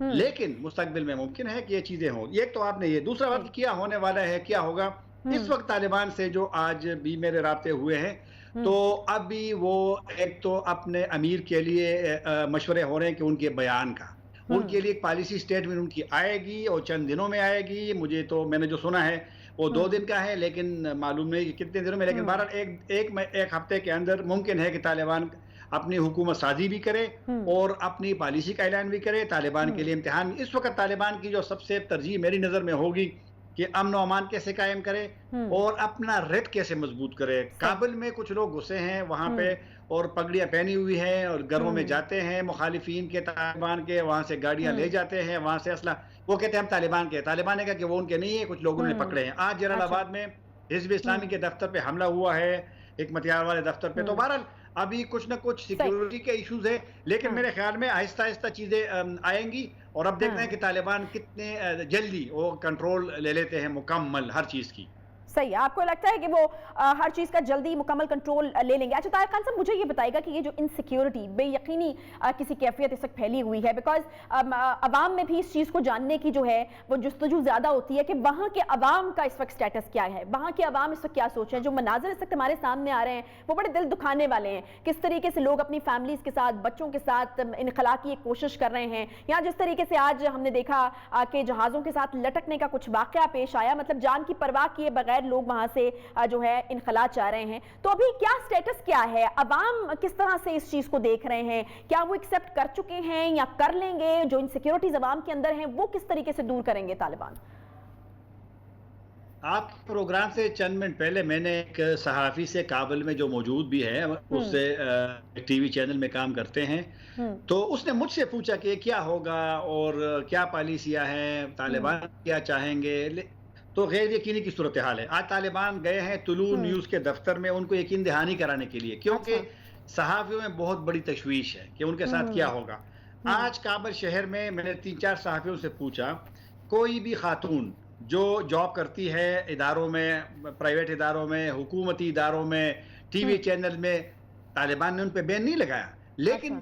لیکن مستقبل میں ممکن ہے کہ یہ چیزیں ہوں. ایک تو آپ نے یہ دوسرا بات کیا ہونے والا ہے کیا ہوگا اس وقت طالبان سے جو آج بھی میرے رابطے ہوئے ہیں تو اب بھی وہ ایک تو اپنے امیر کے لیے مشورے ہو رہے ہیں کہ ان کے بیان کا ان کے لیے ایک پالیسی سٹیٹمنٹ ان کی آئے گی اور چند دنوں میں آئے گی. مجھے تو میں نے جو سنا ہے وہ 2 دن کا ہے لیکن معلوم نہیں کہ کتنے دنوں میں, لیکن بہرحال ایک ہفتے کے اندر ممکن ہے کہ طالبان اپنی حکومت سازی بھی کرے اور اپنی پالیسی کا اعلان بھی کرے. طالبان کے لیے امتحان اس وقت طالبان کی جو سب سے ترجیح میری نظر میں ہوگی کہ امن و امان کیسے قائم کرے اور اپنا ریٹ کیسے مضبوط کرے. کابل میں کچھ لوگ گھسے ہیں وہاں پہ اور پگڑیاں پہنی ہوئی ہیں اور گھروں میں جاتے ہیں مخالفین کے طالبان کے, وہاں سے گاڑیاں لے جاتے ہیں, وہاں سے اسلحہ وہ کہتے ہیں ہم طالبان کے. طالبان نے کہا کہ وہ ان کے نہیں ہے, کچھ لوگوں نے پکڑے ہیں. آج جلال آباد میں حزب اسلامی کے دفتر پہ حملہ ہوا ہے, حکمت یار والے دفتر پہ. تو بہرحال ابھی کچھ نہ کچھ سیکیورٹی کے ایشوز ہیں لیکن میرے خیال میں آہستہ آہستہ چیزیں آئیں گی اور اب دیکھنا ہے کہ طالبان کتنے جلدی وہ کنٹرول لے لیتے ہیں مکمل ہر چیز کی. صحیح ہے, آپ کو لگتا ہے کہ وہ ہر چیز کا جلدی مکمل کنٹرول لے لیں گے. اچھا طاہر خان صاحب مجھے یہ بتائے گا کہ یہ جو انسیکیورٹی بے یقینی کسی کیفیت اس وقت پھیلی ہوئی ہے بیکاز عوام میں بھی اس چیز کو جاننے کی جو ہے وہ جستجو زیادہ ہوتی ہے کہ وہاں کے عوام کا اس وقت سٹیٹس کیا ہے, وہاں کے عوام اس وقت کیا سوچ رہے ہیں. جو مناظر اس وقت ہمارے سامنے آ رہے ہیں وہ بڑے دل دکھانے والے ہیں. کس طریقے سے لوگ اپنی فیملیز کے ساتھ بچوں کے ساتھ انخلا کی ایک کوشش کر رہے ہیں, یا جس طریقے سے آج ہم نے دیکھا کہ جہازوں کے ساتھ لٹکنے کا کچھ واقعہ پیش آیا, مطلب جان کی پرواہ کیے بغیر لوگ وہاں سے جو ہے انخلا چاہ رہے ہیں. تو ابھی کیا سٹیٹس کیا ہے, عوام کس طرح سے اس چیز کو دیکھ رہے ہیں, کیا وہ ایکسیپٹ کر چکے ہیں یا کر لیں گے, جو انسیکیورٹیز عوام کے اندر ہیں وہ کس طریقے سے دور کریں گے طالبان؟ آپ کے پروگرام سے چند منٹ پہلے میں نے ایک صحافی سے کابل میں جو موجود بھی ہے اس سے ٹی وی چینل میں کام کرتے ہیں تو اس نے مجھ سے پوچھا کہ کیا ہوگا اور کیا پالیسیاں ہیں, طالبان کیا چاہیں گے. تو غیر یقینی کی صورتحال ہے. آج طالبان گئے ہیں طلوع نیوز کے دفتر میں ان کو یقین دہانی کرانے کے لیے کیونکہ صحافیوں میں بہت بڑی تشویش ہے کہ ان کے ساتھ کیا ہوگا. آج کابل شہر میں میں نے 3-4 صحافیوں سے پوچھا کوئی بھی خاتون جو جاب کرتی ہے اداروں میں, پرائیویٹ اداروں میں, حکومتی اداروں میں, ٹی وی چینل میں, طالبان نے ان پہ بین نہیں لگایا لیکن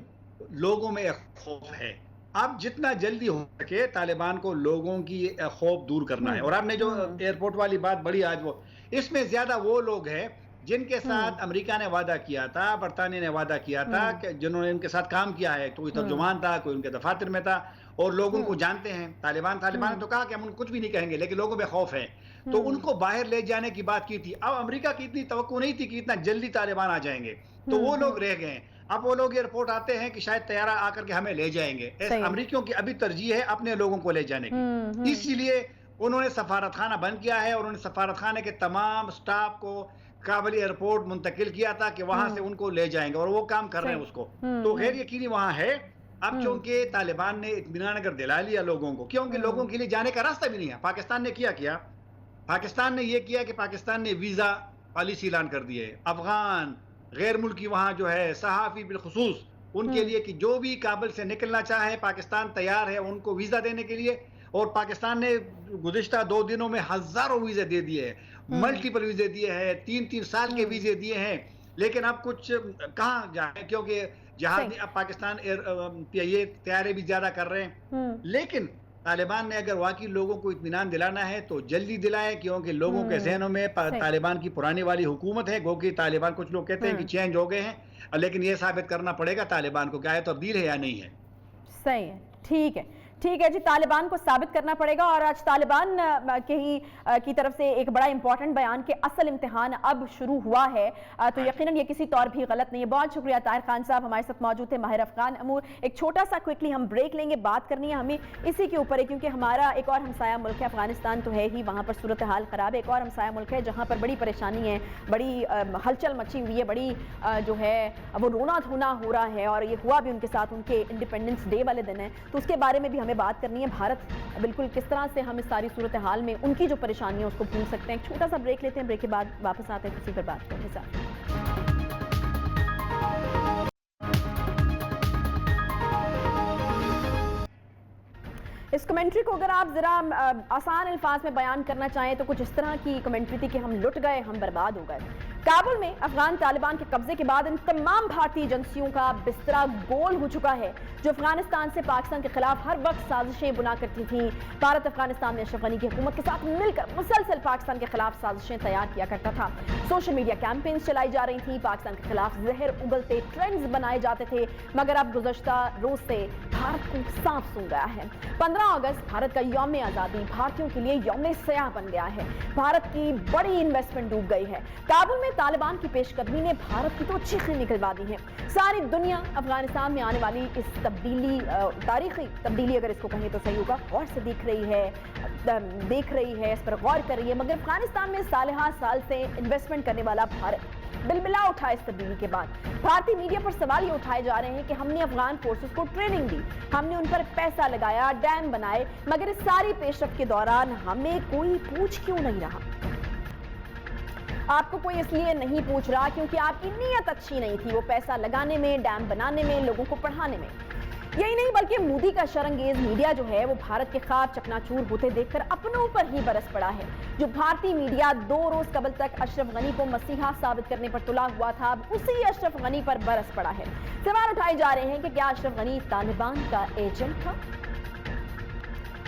لوگوں میں ایک خوف ہے. اب جتنا جلدی ہو سکے طالبان کو لوگوں کی خوف دور کرنا ہے. اور آپ نے جو ایئرپورٹ والی بات بڑی آج وہ اس میں زیادہ وہ لوگ ہیں جن کے ساتھ امریکہ نے وعدہ کیا تھا, برطانیہ نے وعدہ کیا تھا, کہ جنہوں نے ان کے ساتھ کام کیا ہے. کوئی ترجمان تھا, کوئی ان کے دفاتر میں تھا اور لوگوں کو جانتے ہیں. طالبان نے تو کہا کہ ہم کچھ بھی نہیں کہیں گے لیکن لوگوں میں خوف ہے تو ان کو باہر لے جانے کی بات کی تھی. اب امریکہ کی اتنی توقع نہیں تھی کہ اتنا جلدی طالبان آ جائیں گے تو وہ لوگ رہ گئے ہیں. اب وہ لوگ ایئرپورٹ آتے ہیں کہ شاید طیارہ آ کر کے ہمیں لے جائیں گے. امریکیوں کی ابھی ترجیح ہے اپنے لوگوں کو لے جانے کی, اسی لیے انہوں نے سفارت خانہ بند کیا ہے اور انہوں نے سفارت خانے کے تمام سٹاف کو کابل ایئرپورٹ منتقل کیا تھا کہ وہاں سے ان کو لے جائیں گے اور وہ کام کر رہے ہیں اس کو. تو غیر یقینی وہاں ہے. اب چونکہ طالبان نے اطمینان اگر دلا لیا لوگوں کو, کیونکہ لوگوں کے لیے جانے کا راستہ بھی نہیں ہے. پاکستان نے کیا پاکستان نے یہ کیا کہ پاکستان نے ویزا پالیسی اعلان کر دی ہے. افغان غیر ملکی وہاں جو ہے صحافی بالخصوص ان کے لیے کہ جو بھی کابل سے نکلنا چاہے پاکستان تیار ہے ان کو ویزا دینے کے لیے. اور پاکستان نے گزشتہ 2 دنوں میں ہزاروں ویزے دے دیے ہیں, ملٹیپل ویزے دیے ہیں, 3-3 سال کے ویزے دیے ہیں. لیکن اب کچھ کہاں جائیں کیونکہ جہاز اب پاکستان یہ تیارے بھی زیادہ کر رہے ہیں. لیکن طالبان نے اگر واقعی لوگوں کو اطمینان دلانا ہے تو جلدی دلائے کیونکہ لوگوں کے ذہنوں میں طالبان کی پرانی والی حکومت ہے. گو کہ طالبان کچھ لوگ کہتے ہیں کہ چینج ہو گئے ہیں لیکن یہ ثابت کرنا پڑے گا طالبان کو کہ آیا تبدیل ہے یا نہیں ہے. صحیح ہے, ٹھیک ہے جی, طالبان کو ثابت کرنا پڑے گا. اور آج طالبان کی طرف سے ایک بڑا امپورٹنٹ بیان کہ اصل امتحان اب شروع ہوا ہے تو یقیناً یہ کسی طور بھی غلط نہیں ہے. بہت شکریہ طاہر خان صاحب, ہمارے ساتھ موجود تھے ماہر افغان امور. ایک چھوٹا سا کوئکلی ہم بریک لیں گے, بات کرنی ہے ہمیں اسی کے اوپر ہے کیونکہ ہمارا ایک اور ہمسایہ ملک ہے افغانستان تو ہے ہی, وہاں پر صورتحال خراب ہے. ایک اور ہمسایہ ملک ہے جہاں پر بڑی پریشانی ہے, بڑی ہلچل مچی ہوئی ہے, بڑی جو ہے وہ رونا دھونا ہو رہا ہے اور یہ ہوا بھی ان کے ساتھ ان کے انڈیپینڈنس ڈے والے دن ہے. تو اس کے بارے میں بھی ہمیں بات کرنی ہے. بھارت بالکل کس طرح سے ہم اس ساری صورتحال میں ان کی جو پریشانی ہے اس کو بھول سکتے ہیں. ایک چھوٹا سا بریک لیتے ہیں, بریک کے بعد واپس آتے ہیں, اسی پر بات کرنے ساتھ. اس کمنٹری کو اگر آپ ذرا آسان الفاظ میں بیان کرنا چاہیں تو کچھ اس طرح کی کمنٹری تھی کہ ہم لٹ گئے, ہم برباد ہو گئے. کابل میں افغان طالبان کے قبضے کے بعد ان تمام بھارتی ایجنسیوں کا بستر گول ہو چکا ہے جو افغانستان سے پاکستان کے خلاف ہر وقت سازشیں بنا کرتی تھیں۔ بھارت افغانستان میں اشرف غنی کی حکومت کے ساتھ مل کر مسلسل پاکستان کے خلاف سازشیں تیار کیا کرتا تھا۔ سوشل میڈیا کیمپینز چلائی جا رہی تھیں، پاکستان کے خلاف زہر اگلتے ٹرینڈز بنائے جاتے تھے، مگر اب گزشتہ روز سے بھارت کو صاف سن گیا ہے۔ 15 اگست بھارت کا یوم آزادی بھارتیوں کے لیے یوم سیاہ بن گیا ہے۔ بھارت کی بڑی انویسٹمنٹ ڈوب گئی ہے۔ کابل میں طالبان کی پیش قدمی نے بھارت کی تو چیخیں نکلوا دی ہیں۔ ساری دنیا افغانستان میں آنے والی اس تبدیلی، تاریخی تبدیلی اگر اس کو کہیں تو صحیح ہوگا، غور سے دیکھ رہی ہے، اس پر غور کر رہی ہے، مگر افغانستان میں سالہ سال سے انویسٹمنٹ کرنے والا بھارت بلبلا اٹھا اس تبدیلی کے بعد۔ بھارتی میڈیا پر سوال یہ اٹھائے جا رہے ہیں کہ ہم نے افغان فورسز کو ٹریننگ دی، ہم نے ان پر پیسہ لگایا، ڈیم بنائے، مگر اس ساری پیش رفت کے دوران ہمیں کوئی پوچھ کیوں نہیں رہا؟ آپ کو کوئی اس لیے نہیں پوچھ رہا کیونکہ آپ کی نیت اچھی نہیں تھی، وہ پیسہ لگانے میں، ڈیم بنانے میں، لوگوں کو پڑھانے میں۔ یہی نہیں بلکہ مودی کا شرنگیز میڈیا جو ہے وہ بھارت کے خواب چکنا چور ہوتے دیکھ کر اپنوں پر ہی برس پڑا ہے۔ جو بھارتی میڈیا 2 روز قبل تک اشرف غنی کو مسیحا ثابت کرنے پر تلا ہوا تھا، اب اسی اشرف غنی پر برس پڑا ہے۔ سوال اٹھائے جا رہے ہیں کہ کیا اشرف غنی طالبان کا ایجنٹ تھا؟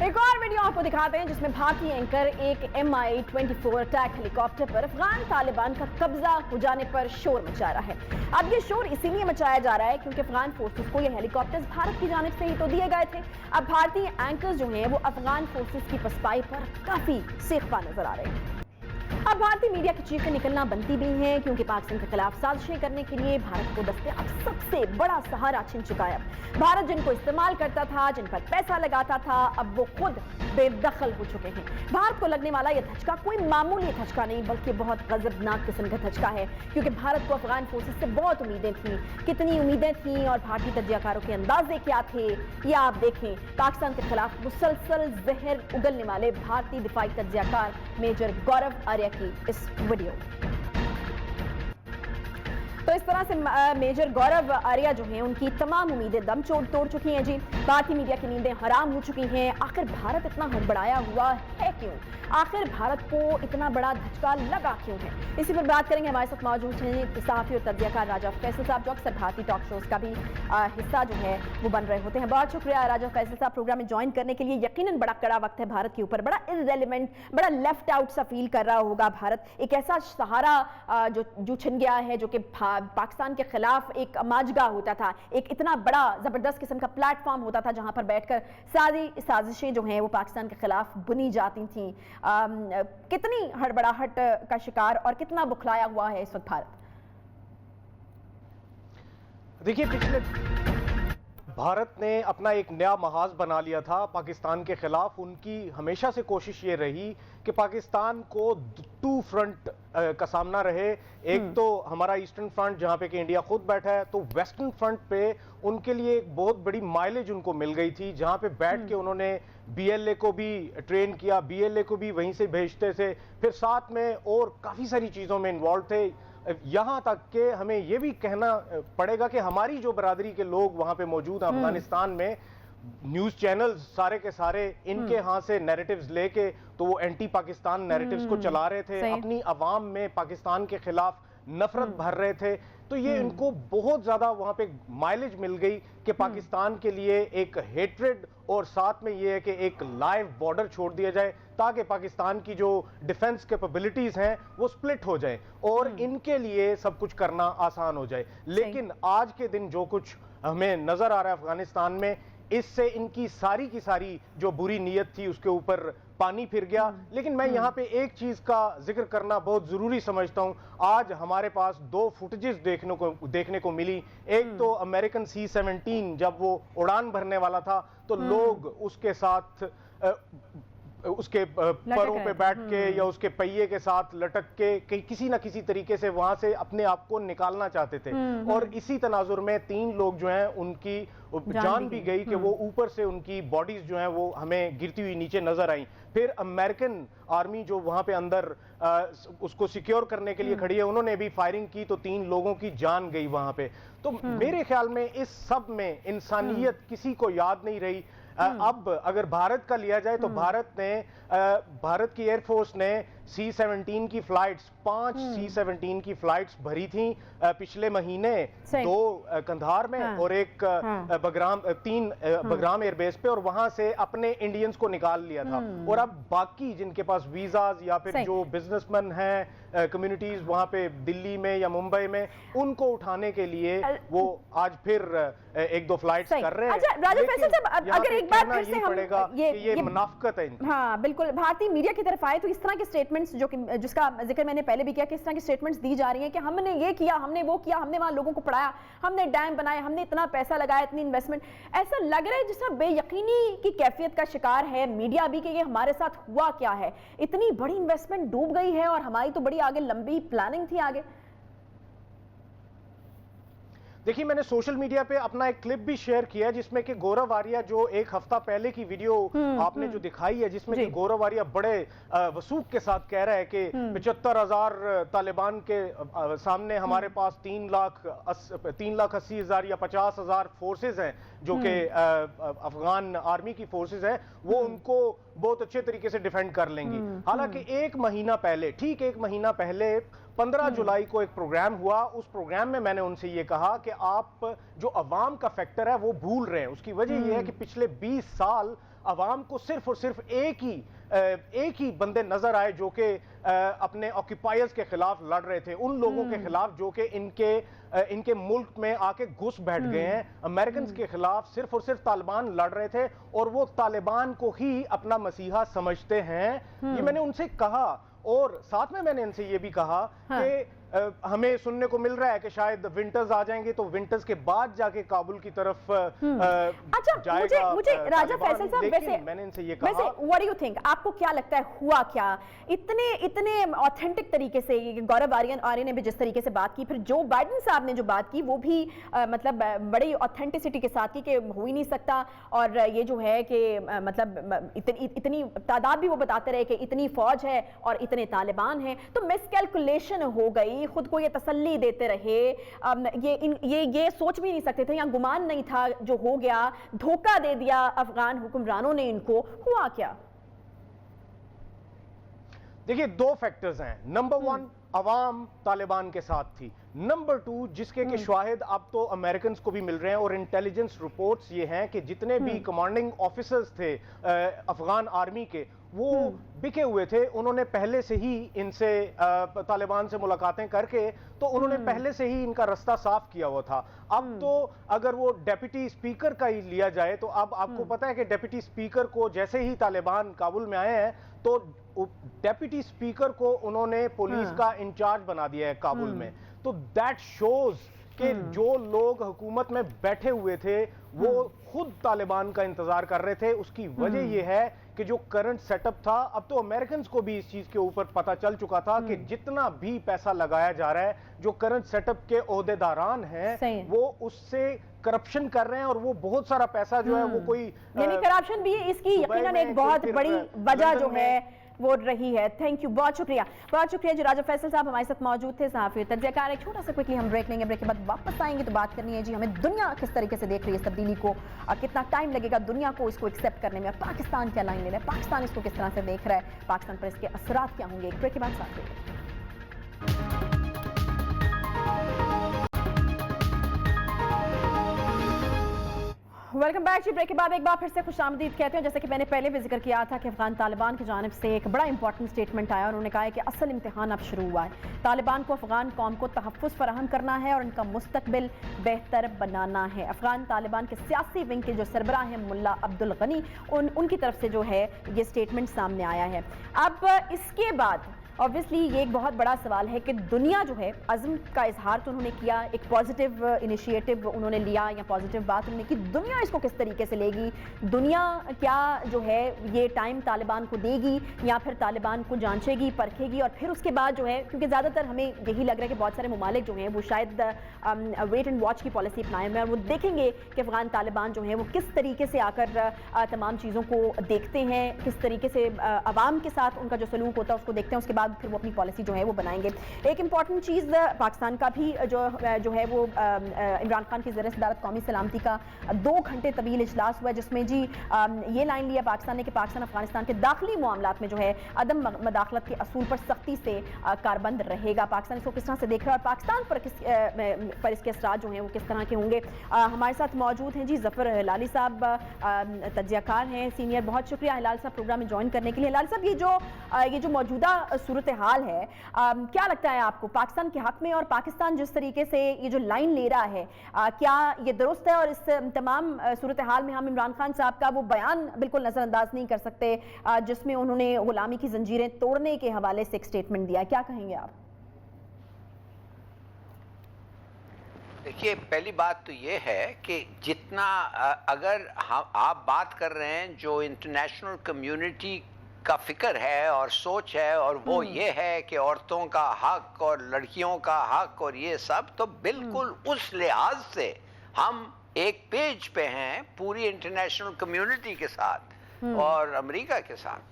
ایک اور ویڈیو آپ کو دکھاتے ہیں جس میں بھارتی اینکر ایک MI-24 اٹیک ہیلی کاپٹر پر افغان طالبان کا قبضہ ہو جانے پر شور مچا رہا ہے۔ اب یہ شور اسی لیے مچایا جا رہا ہے کیونکہ افغان فورسز کو یہ ہیلی کاپٹرز بھارت کی جانب سے ہی تو دیے گئے تھے۔ اب بھارتی اینکرز جو ہیں وہ افغان فورسز کی پسپائی پر کافی سیخپا نظر آ رہے ہیں۔ اب بھارتی میڈیا کی چیخیں نکلنا بنتی بھی ہیں کیونکہ پاکستان کے خلاف سازشیں کرنے کے لیے بھارت کو دستیاب سب سے بڑا سہارا چھن چکا ہے۔ بھارت جن کو استعمال کرتا تھا، جن پر پیسہ لگاتا تھا، اب وہ خود بے دخل ہو چکے ہیں۔ بھارت کو لگنے والا یہ دھچکا کوئی معمولی دھچکا نہیں بلکہ بہت غضبناک قسم کا دھچکا ہے کیونکہ بھارت کو افغان فورسز سے بہت امیدیں تھیں۔ کتنی امیدیں تھیں اور بھارتی تجزیہ کاروں کے اندازے کیا تھے یہ آپ دیکھیں۔ پاکستان کے خلاف مسلسل زہر اگلنے والے بھارتی دفاعی تجزیہ کار میجر گورو آریہ کی اس ویڈیو۔ تو اس طرح سے میجر گورو آریہ جو ہیں ان کی تمام امیدیں دم توڑ چکی ہیں جی۔ بھارتی میڈیا کی نیندیں حرام ہو چکی ہیں۔ آخر بھارت اتنا ہڑبڑایا ہوا ہے کیوں؟ آخر بھارت کو اتنا بڑا دھچکا لگا کیوں ہے؟ اسی پر بات کریں گے۔ ہمارے ساتھ موجود ہیں صحافی اور تجزیہ کار راجہ فیصل صاحب جو اکثر بھارتی ٹاک شوز کا بھی حصہ جو ہے وہ بن رہے ہوتے ہیں۔ بہت شکریہ راجہ فیصل صاحب پروگرام میں جوائن کرنے کے لیے۔ یقیناً بڑا کڑا وقت ہے بھارت کے اوپر، بڑا irrelevant، بڑا لیفٹ آؤٹ سا فیل کر رہا ہوگا بھارت۔ ایک ایسا سہارا جو چھن گیا ہے جو کہ پاکستان کے خلاف ایک ماجگاہ ہوتا تھا، ایک اتنا بڑا زبردست قسم کا پلیٹ فارم ہوتا تھا جہاں پر بیٹھ کر ساری سازشیں جو ہیں وہ پاکستان کے خلاف بنی جاتی تھیں۔ کتنی ہڑبڑاہٹ کا شکار اور کتنا بکھلایا ہوا ہے اس وقت بھارت؟ دیکھیے پچھلے بھارت نے اپنا ایک نیا محاذ بنا لیا تھا پاکستان کے خلاف۔ ان کی ہمیشہ سے کوشش یہ رہی کہ پاکستان کو 2 فرنٹ کا سامنا رہے۔ ایک تو ہمارا ایسٹرن فرنٹ جہاں پہ کہ انڈیا خود بیٹھا ہے، تو ویسٹرن فرنٹ پہ ان کے لیے ایک بہت بڑی مائلیج ان کو مل گئی تھی جہاں پہ بیٹھ کے انہوں نے BLA کو بھی ٹرین کیا، BLA کو بھی وہیں سے بھیجتے تھے، پھر ساتھ میں اور کافی ساری چیزوں میں انوالو تھے۔ یہاں تک کہ ہمیں یہ بھی کہنا پڑے گا کہ ہماری جو برادری کے لوگ وہاں پہ موجود ہیں افغانستان میں، نیوز چینلز سارے کے سارے ان کے ہاں سے نیریٹیوز لے کے تو وہ اینٹی پاکستان نیریٹیوز کو چلا رہے تھے، اپنی عوام میں پاکستان کے خلاف نفرت بھر رہے تھے۔ تو یہ ان کو بہت زیادہ وہاں پہ مائلیج مل گئی کہ پاکستان کے لیے ایک ہیٹریڈ اور ساتھ میں یہ ہے کہ ایک لائیو بارڈر چھوڑ دیا جائے تاکہ پاکستان کی جو ڈیفنس کیپیبلٹیز ہیں وہ سپلٹ ہو جائیں اور ان کے لیے سب کچھ کرنا آسان ہو جائے۔ لیکن آج کے دن جو کچھ ہمیں نظر آ رہا ہے افغانستان میں، اس سے ان کی ساری جو بری نیت تھی اس کے اوپر پانی پھر گیا۔ لیکن میں یہاں پہ ایک چیز کا ذکر کرنا بہت ضروری سمجھتا ہوں۔ آج ہمارے پاس 2 فوٹیجز دیکھنے کو ملی۔ ایک تو امریکن C-17 جب وہ اڑان بھرنے والا تھا تو لوگ اس کے ساتھ اس کے پروں پہ بیٹھ کے یا اس کے پہیے کے ساتھ لٹک کے کسی نہ کسی طریقے سے وہاں سے اپنے آپ کو نکالنا چاہتے تھے، اور اسی تناظر میں 3 لوگ جو ہیں ان کی جان بھی گئی کہ وہ اوپر سے ان کی باڈیز جو ہیں وہ ہمیں گرتی ہوئی نیچے نظر آئیں۔ پھر امریکن آرمی جو وہاں پہ اندر اس کو سیکیور کرنے کے لیے کھڑی ہے، انہوں نے بھی فائرنگ کی تو 3 لوگوں کی جان گئی وہاں پہ۔ تو میرے خیال میں اس سب میں انسانیت کسی کو یاد نہیں رہی۔ اب اگر بھارت کا لیا جائے تو بھارت کی ایئر فورس نے C-17 کی فلائٹس 5 C-17 کی فلائٹس بھری تھیں پچھلے مہینے، 2 کندھار میں اور ایک تین بگرام ایئر بیس پہ، اور وہاں سے اپنے انڈینز کو نکال لیا تھا. اور اب باقی جن کے پاس ویزاز یا پھر جو بزنس مین ہیں کمیونٹیز وہاں پہ دلی میں یا ممبئی میں، ان کو اٹھانے کے لیے وہ آج پھر 1-2 فلائٹس کر رہے ہیں. راجہ فیصل صاحب اگر ایک بار پھر سے پڑے گا کہ یہ منافقت ہے. ہاں بالکل، بھارتی میڈیا کی طرف آئے تو اس طرح کے سٹیٹمنٹس جس کا ذکر میں نے پہلے بھی کیا کہ اس طرح کی سٹیٹمنٹس دی جا رہی ہیں کہ ہم نے یہ کیا، ہم نے وہ کیا، ہم نے وہاں لوگوں کو پڑھایا، ہم نے ڈیم بنائے، ہم نے اتنا پیسہ لگایا، اتنی انویسٹمنٹ. ایسا لگ رہا ہے جس طرح بے یقینی کی کیفیت کا شکار ہے میڈیا بھی کہ یہ ہمارے ساتھ ہوا کیا ہے. اتنی بڑی انویسٹمنٹ ڈوب گئی ہے اور ہماری تو بڑی آگے لمبی پلاننگ تھی آگے. دیکھیے میں نے سوشل میڈیا پہ اپنا ایک کلپ بھی شیئر کیا جس میں کہ گورو واریہ جو ایک ہفتہ پہلے کی ویڈیو آپ نے جو دکھائی ہے، جس میں کہ گورو واریہ بڑے وثوق کے ساتھ کہہ رہا ہے کہ 75,000 طالبان کے سامنے ہمارے پاس 3,80,000 یا 50,000 فورسز ہیں جو کہ افغان آرمی کی فورسز ہیں، وہ ان کو بہت اچھے طریقے سے ڈیفینڈ کر لیں گی. حالانکہ ایک مہینہ پہلے 15 جولائی کو ایک پروگرام ہوا. اس پروگرام میں نے ان سے یہ کہا کہ آپ جو عوام کا فیکٹر ہے وہ بھول رہے ہیں. اس کی وجہ یہ ہے کہ پچھلے 20 سال عوام کو صرف اور صرف ایک ہی بندے نظر آئے جو کہ اپنے آکیپائرز کے خلاف لڑ رہے تھے، ان لوگوں کے خلاف جو کہ ان کے ملک میں آ کے گھس بیٹھ گئے ہیں. امریکنز کے خلاف صرف اور صرف طالبان لڑ رہے تھے اور وہ طالبان کو ہی اپنا مسیحا سمجھتے ہیں. یہ میں نے ان سے کہا، اور ساتھ میں نے ان سے یہ بھی کہا کہ ہمیں سننے کو مل رہا ہے کہ شاید ونٹرز آ جائیں گے تو ونٹرز کے بعد جا کے کابل کی طرف جائے گا. مجھے راجہ فیصل صاحب ویسے میں نے ان سے یہ کہا، what do you think؟ آپ کو کیا لگتا ہے ہوا کیا؟ اتنے آتھینٹک طریقے سے گورو واریہ نے بھی جس طریقے سے بات کی، پھر جو بائیڈن صاحب نے جو بات کی وہ بھی مطلب بڑی آتھینٹسٹی کے ساتھ کی کہ ہو ہی نہیں سکتا. اور یہ جو ہے کہ مطلب اتنی تعداد بھی وہ بتاتے رہے کہ اتنی فوج ہے اور اتنے طالبان ہیں، تو مس کیلکولیشن ہو گئی. خود کو یہ تسلی دیتے رہے، یہ سوچ بھی نہیں سکتے تھے یا گمان نہیں تھا جو ہو گیا، دھوکہ دے دیا افغان حکمرانوں نے ان کو. ہوا کیا؟ دیکھیے 2 فیکٹرز ہیں. نمبر 1 عوام طالبان کے ساتھ تھی. نمبر 2 جس کے شواہد اب تو امریکنز کو بھی مل رہے ہیں اور انٹیلیجنس رپورٹس یہ ہیں کہ جتنے بھی کمانڈنگ آفیسرز تھے افغان آرمی کے وہ بکے ہوئے تھے. انہوں نے پہلے سے ہی ان سے طالبان سے ملاقاتیں کر کے تو انہوں نے پہلے سے ہی ان کا رستہ صاف کیا ہوا تھا. اب تو اگر وہ ڈیپٹی اسپیکر کا ہی لیا جائے تو اب آپ کو پتا ہے کہ ڈیپٹی اسپیکر کو جیسے ہی طالبان کابل میں آئے ہیں تو ڈیپٹی اسپیکر کو انہوں نے پولیس کا انچارج بنا دیا ہے کابل میں. تو دیٹ شوز کہ جو لوگ حکومت میں بیٹھے ہوئے تھے وہ خود طالبان کا انتظار کر رہے تھے. اس کی وجہ یہ ہے کہ جو کرنٹ سیٹ اپ تھا، اب تو امریکنز کو بھی اس چیز کے اوپر پتہ چل چکا تھا کہ جتنا بھی پیسہ لگایا جا رہا ہے، جو کرنٹ سیٹ اپ کے عہدیداران ہیں وہ اس سے کرپشن کر رہے ہیں اور وہ بہت سارا پیسہ جو ہے وہ کوئی یعنی کرپشن بھی اس کی یقیناً ایک بہت بڑی وجہ جو ہے وہ رہی ہے. تھینک یو، بہت شکریہ جی. راجہ فیصل صاحب ہمارے ساتھ موجود تھے، صحافی تجزیہ کار. ایک چھوٹا سا کوئکلی ہم بریک لیں گے، بریک کے بعد واپس آئیں گے تو بات کرنی ہے جی ہمیں دنیا کس طریقے سے دیکھ رہی ہے اس تبدیلی کو، کتنا ٹائم لگے گا دنیا کو اس کو ایکسیپٹ کرنے میں، اور پاکستان کیا لائن لے رہا ہے، پاکستان اس کو کس طرح سے دیکھ رہا ہے، پاکستان پر اس کے اثرات کیا ہوں گے. ایک بریک کے بعد ساتھ رہیے. ویلکم بیک جی. بریک کے بعد ایک بار پھر سے خوش آمدید کہتے ہیں. جیسے کہ میں نے پہلے بھی ذکر کیا تھا کہ افغان طالبان کی جانب سے ایک بڑا امپورٹنٹ سٹیٹمنٹ آیا اور انہوں نے کہا ہے کہ اصل امتحان اب شروع ہوا ہے. طالبان کو افغان قوم کو تحفظ فراہم کرنا ہے اور ان کا مستقبل بہتر بنانا ہے. افغان طالبان کے سیاسی ونگ کے جو سربراہ ہیں ملا عبد الغنی، ان کی طرف سے جو ہے یہ سٹیٹمنٹ سامنے آیا ہے. اب اس کے بعد obviously یہ ایک بہت بڑا سوال ہے کہ دنیا جو ہے عزم کا اظہار تو انہوں نے کیا، ایک پازیٹیو انیشیٹو انہوں نے لیا یا پازیٹیو بات انہوں نے کی. دنیا اس کو کس طریقے سے لے گی؟ دنیا کیا جو ہے یہ ٹائم طالبان کو دے گی یا پھر طالبان کو جانچے گی، پرکھے گی، اور پھر اس کے بعد جو ہے، کیونکہ زیادہ تر ہمیں یہی لگ رہا ہے کہ بہت سارے ممالک جو ہیں وہ شاید ویٹ اینڈ واچ کی پالیسی اپنائے ہوئے ہیں اور وہ دیکھیں گے کہ افغان طالبان جو ہیں وہ کس طریقے سے آ کر تمام چیزوں کو دیکھتے ہیں، کس طریقے سے عوام کے ساتھ ان کا جو سلوک ہوتا ہے اس کو دیکھتے ہیں. اس کے بعد بعد پھر وہ اپنی پالیسی جو ہے وہ بنائیں گے. ایک امپورٹنٹ چیز پاکستان کا بھی جو ہے وہ عمران خان کی زیر صدارت قومی سلامتی کا 2 گھنٹے طویل اجلاس ہوا جس میں جی یہ لائن لیا پاکستان نے کہ پاکستان افغانستان کے داخلی معاملات میں جو ہے عدم مداخلت کے اصول پر سختی سے کاربند رہے گا. پاکستان اس کو کس طرح سے دیکھ رہا ہے اور پاکستان پر اس کے اثرات جو ہیں وہ کس طرح کے ہوں گے. ہمارے ساتھ موجود ہیں جی ظفر ہلالی صاحب, تجزیہ کار ہیں سینئر. بہت شکریہ ہلال صاحب پروگرام میں جوائن کرنے کے لیے. ہلال صاحب یہ جو موجودہ صورتحال ہے کیا لگتا ہے آپ کو پاکستان کے حق میں, اور پاکستان جس طریقے سے یہ جو لائن لے رہا ہے کیا یہ درست ہے, اور اس تمام صورتحال میں ہم عمران خان صاحب کا وہ بیان بالکل نظر انداز نہیں کر سکتے جس میں انہوں نے غلامی کی زنجیریں توڑنے کے حوالے سے ایک سٹیٹمنٹ دیا, کیا کہیں گے آپ؟ دیکھیے پہلی بات تو یہ ہے کہ جتنا اگر آپ بات کر رہے ہیں جو انٹرنیشنل کمیونٹی کا فکر ہے اور سوچ ہے اور وہ یہ ہے کہ عورتوں کا حق اور لڑکیوں کا حق اور یہ سب, تو بالکل اس لحاظ سے ہم ایک پیج پہ ہیں پوری انٹرنیشنل کمیونٹی کے ساتھ اور امریکہ کے ساتھ.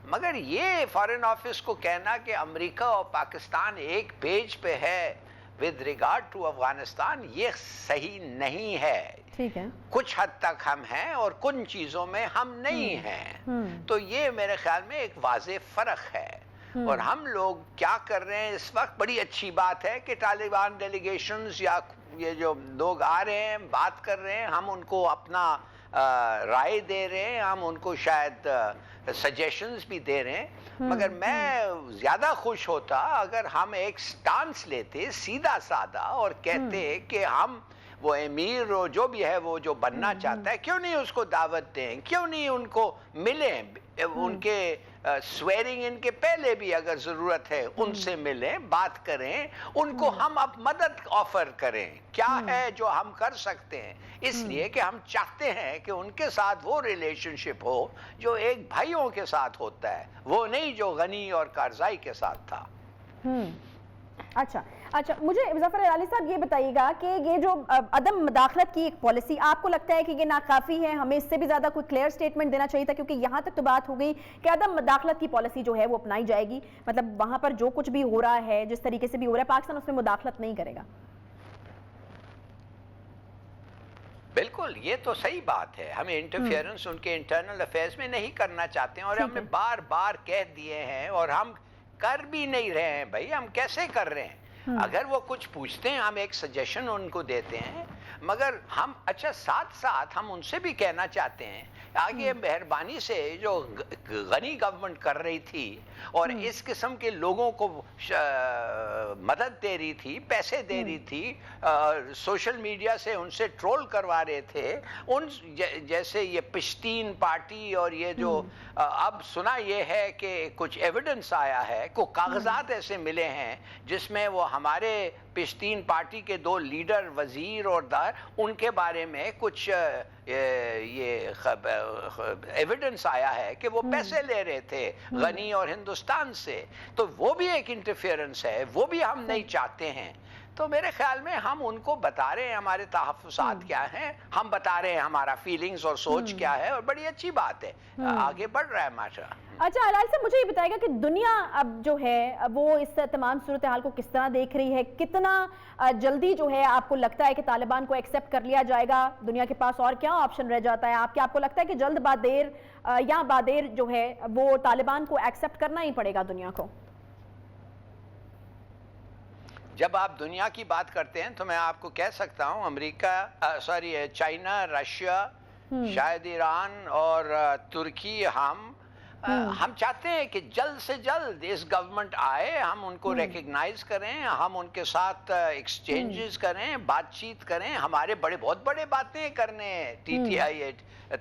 مگر یہ فارن آفس کو کہنا کہ امریکہ اور پاکستان ایک پیج پہ ہے with regard to افغانستان, یہ صحیح نہیں ہے. ٹھیک ہے, کچھ حد تک ہم ہیں اور کن چیزوں میں ہم نہیں ہیں. تو یہ میرے خیال میں ایک واضح فرق ہے. اور ہم لوگ کیا کر رہے ہیں اس وقت, بڑی اچھی بات ہے کہ طالبان ڈیلیگیشنز یا یہ جو لوگ آ رہے ہیں بات کر رہے ہیں, ہم ان کو اپنا رائے دے رہے ہیں, ہم ان کو شاید سجیشنز بھی دے رہے ہیں. مگر میں زیادہ خوش ہوتا اگر ہم ایک سٹانس لیتے سیدھا سادہ اور کہتے کہ ہم وہ امیر جو بھی ہے وہ جو بننا چاہتا ہے کیوں نہیں اس کو دعوت دیں, کیوں نہیں ان کو ملیں, ان کے سویرنگ ان کے پہلے بھی اگر ضرورت ہے ان سے ملیں, بات کریں, ان کو ہم اب مدد آفر کریں. کیا ہے جو ہم کر سکتے ہیں, اس لیے کہ ہم چاہتے ہیں کہ ان کے ساتھ وہ ریلیشن شپ ہو جو ایک بھائیوں کے ساتھ ہوتا ہے, وہ نہیں جو غنی اور کارزائی کے ساتھ تھا. اچھا مجھے ظفر ہلالی صاحب یہ بتائیے گا کہ یہ جو عدم مداخلت کی ایک پالیسی آپ کو لگتا ہے کہ یہ ناکافی ہے, ہمیں اس سے بھی زیادہ کوئی کلیئر سٹیٹمنٹ دینا چاہیے تھا, کیونکہ یہاں تک تو بات ہو گئی کہ عدم مداخلت کی پالیسی جو ہے وہ اپنائی جائے گی, مطلب وہاں پر جو کچھ بھی ہو رہا ہے جس طریقے سے بھی ہو رہا ہے پاکستان اس میں مداخلت نہیں کرے گا. بالکل یہ تو صحیح بات ہے, ہمیں انٹرفیئرنس ان کے انٹرنل افیئرز میں نہیں کرنا چاہتے ہیں, اور ہم نے بار بار کہہ دیے ہیں اور ہم کر بھی نہیں رہے ہیں. بھائی ہم کیسے کر رہے ہیں, اگر وہ کچھ پوچھتے ہیں ہم ایک سجیشن ان کو دیتے ہیں, مگر ہم اچھا ساتھ ساتھ ہم ان سے بھی کہنا چاہتے ہیں آگے مہربانی سے جو غنی گورنمنٹ کر رہی تھی اور اس قسم کے لوگوں کو مدد دے رہی تھی, پیسے دے رہی تھی, سوشل میڈیا سے ان سے ٹرول کروا رہے تھے, ان جیسے یہ پشتین پارٹی, اور یہ جو اب سنا یہ ہے کہ کچھ ایویڈنس آیا ہے, کچھ کاغذات ایسے ملے ہیں جس میں وہ ہمارے پشتین پارٹی کے 2 لیڈر وزیر اور دار ان کے بارے میں کچھ یہ ایویڈنس آیا ہے کہ وہ پیسے لے رہے تھے غنی اور ہندوستان سے. تو وہ بھی ایک انٹرفیئرنس ہے, وہ بھی ہم نہیں چاہتے ہیں. تو میرے خیال میں ہم ان کو بتا رہے ہیں ہمارے تحفظات کیا ہیں, ہم بتا رہے ہیں ہمارا فیلنگز اور سوچ کیا ہے, اور بڑی اچھی بات ہے, آگے بڑھ رہا ہے معاشرہ. اچھا ہلال صاحب مجھے یہ بتائے گا کہ دنیا اب جو ہے وہ اس تمام صورتحال کو کس طرح دیکھ رہی ہے, کتنا جلدی جو ہے آپ کو لگتا ہے کہ طالبان کو ایکسیپٹ کر لیا جائے گا, دنیا کے پاس اور کیا آپشن رہ جاتا ہے آپ کو لگتا ہے کہ جلد بادیر یا بادیر جو ہے وہ طالبان کو ایکسیپٹ کرنا ہی پڑے گا دنیا کو؟ جب آپ دنیا کی بات کرتے ہیں تو میں آپ کو کہہ سکتا ہوں امریکہ چائنا, رشیا, شاید ایران اور ترکی, ہم چاہتے ہیں کہ جلد سے جلد اس گورنمنٹ آئے, ہم ان کو ریکگنائز کریں, ہم ان کے ساتھ ایکسچینجز کریں, بات چیت کریں. ہمارے بہت بڑے باتیں کرنے ہیں ٹی ٹی آئی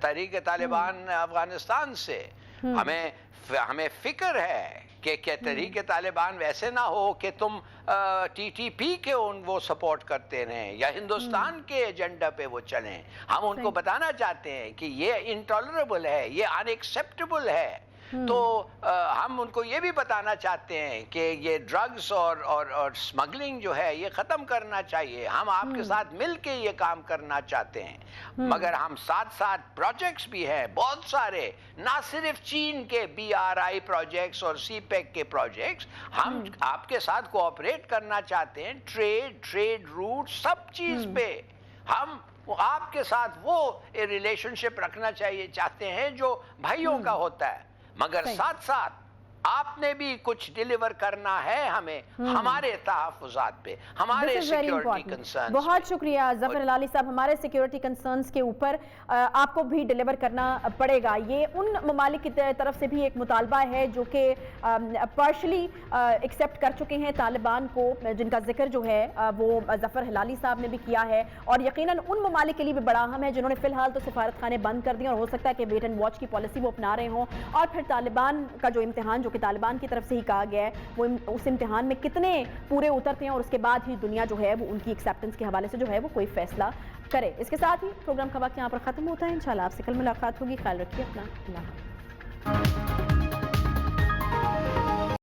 تحریک طالبان افغانستان سے. ہمیں فکر ہے کہ تحریک طالبان ویسے نہ ہو کہ تم ٹی ٹی پی کے وہ سپورٹ کرتے رہیں یا ہندوستان کے ایجنڈا پہ وہ چلیں. ہم ان کو بتانا چاہتے ہیں کہ یہ انٹالریبل ہے, یہ ان ایکسیپٹیبل ہے. تو ہم ان کو یہ بھی بتانا چاہتے ہیں کہ یہ ڈرگز اور سمگلنگ جو ہے یہ ختم کرنا چاہیے. ہم آپ کے ساتھ مل کے یہ کام کرنا چاہتے ہیں, مگر ہم ساتھ ساتھ پروجیکٹس بھی ہیں بہت سارے, نہ صرف چین کے BRI پروجیکٹس اور سی پیک کے پروجیکٹس. ہم آپ کے ساتھ کوآپریٹ کرنا چاہتے ہیں, ٹریڈ روٹ سب چیز پہ ہم آپ کے ساتھ وہ ریلیشن شپ رکھنا چاہتے ہیں جو بھائیوں کا ہوتا ہے, مگر ساتھ ساتھ آپ نے بھی کچھ ڈیلیور کرنا ہے ہمیں ہمارے تحفظات پہ, ہمارے سیکیورٹی کنسرنز. بہت شکریہ ظفر ہلالی صاحب. ہمارے سیکیورٹی کنسرنز کے اوپر آپ کو بھی ڈیلیور کرنا پڑے گا. یہ ان ممالک کی طرف سے بھی ایک مطالبہ ہے جو کہ پارشلی ایکسیپٹ کر چکے ہیں طالبان کو, جن کا ذکر جو ہے وہ ظفر ہلالی صاحب نے بھی کیا ہے, اور یقیناً ان ممالک کے لیے بھی بڑا اہم ہے جنہوں نے فی الحال تو سفارت خانے بند کر دیے, اور ہو سکتا ہے کہ ویٹ اینڈ واچ کی پالیسی وہ اپنا رہے ہوں, اور پھر طالبان کا جو امتحان جو کہ طالبان کی طرف سے ہی کہا گیا ہے وہ اس امتحان میں کتنے پورے اترتے ہیں, اور اس کے بعد ہی دنیا جو ہے وہ ان کی ایکسیپٹنس کے حوالے سے جو ہے وہ کوئی فیصلہ کرے. اس کے ساتھ ہی پروگرام کا وقت یہاں پر ختم ہوتا ہے. انشاءاللہ آپ سے کل ملاقات ہوگی. خیال رکھیے اپنا. اللہ حافظ.